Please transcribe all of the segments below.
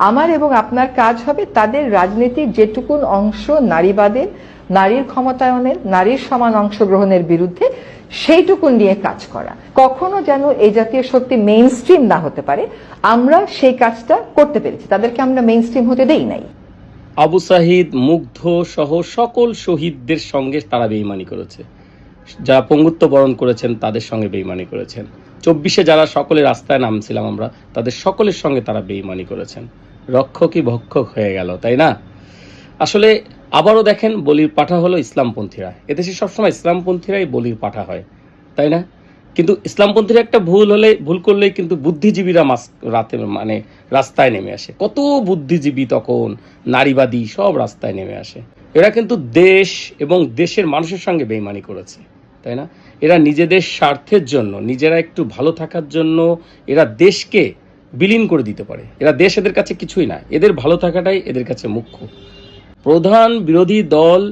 আমার এবং আপনার কাজ হবে তাদের রাজনীতির যেটুকুন অংশ নারীবাদের, নারীর ক্ষমতায়নের, নারীর সমান অংশগ্রহণের বিরুদ্ধে সেইটুকুন নিয়ে কাজ করা। কখনো যেন এই জাতীয় শক্তি মেইন স্ট্রিম না হতে পারে, আমরা সেই কাজটা করতে পেরেছি, তাদেরকে আমরা মেইন স্ট্রিম হতে দেই নাই। আবু সাহিদ, মুগ্ধ সহ সকল শহীদদের সঙ্গে তারা বেঈমানি করেছে, যারা পঙ্গুত্ব বরণ করেছেন তাদের সঙ্গে বেঈমানি করেছেন, 24-এ যারা সকলে রাস্তায় নামছিলাম আমরা তাদের সকলের সঙ্গে তারা বেঈমানি করেছেন। রক্ষকই ভক্ষক হয়ে গেল, তাই না? আসলে আবারও দেখেন, বলির পাঠা হলো ইসলামপন্থীরা। এদেশে সবসময় ইসলামপন্থীরাই বলির পাঠা হয়, তাই না? কিন্তু ইসলামপন্থীরা একটা ভুল করলেই কিন্তু বুদ্ধিজীবীরা রাস্তায় নেমে আসে। কত বুদ্ধিজীবী তখন নারীবাদী সব রাস্তায় নেমে আসে। এরা কিন্তু দেশ এবং দেশের মানুষের সঙ্গে বেঈমানি করেছে, তাই না? এরা নিজেদের স্বার্থের জন্য, নিজেরা একটু ভালো থাকার জন্য এরা দেশকে বিলীন করে দিতে পারে। এরা দেশ এদের কাছে কিছুই না, এদের ভালো থাকাটাই এদের কাছে মুখ্য। প্রধান বিরোধী দল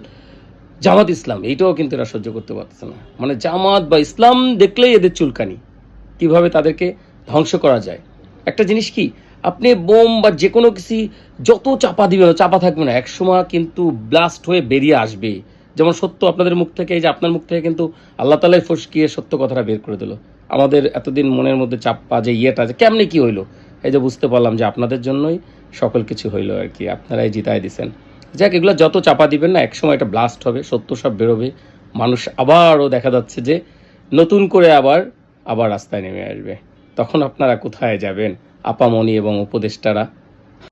জামাত ইসলাম, এইটাও কিন্তু এরা সহ্য করতে পারছে না। মানে জামাত বা ইসলাম দেখলেই এদের চুলকানি, কিভাবে তাদেরকে ধ্বংস করা যায়। একটা জিনিস কি, আপনি বোম বা যে কোনো কিছু যত চাপা দিবে না, চাপা থাকবে না, একসময় কিন্তু ব্লাস্ট হয়ে বেরিয়ে আসবে। যেমন সত্য আপনাদের মুখ থেকে, এই যে আপনার মুখ থেকে কিন্তু আল্লাহ তাআলাই ফসকিয়ে সত্য কথাটা বের করে দিল। আমাদের এতদিন মনের মধ্যে চাপা যে ইয়েটা, যে কেমনে কি হইলো, এই যে বুঝতে পারলাম যে আপনাদের জন্যই সকল কিছু হইলো আর কি, আপনারাই জিতায় দিছেন। যাক, এগুলো যত চাপা দিবেন না, একসময় এটা ব্লাস্ট হবে, সত্য সব বেরোবে। মানুষ আবারও দেখা যাচ্ছে যে নতুন করে আবার রাস্তায় নেমে আসবে। তখন আপনারা কোথায় যাবেন, আপামনি এবং উপদেষ্টারা?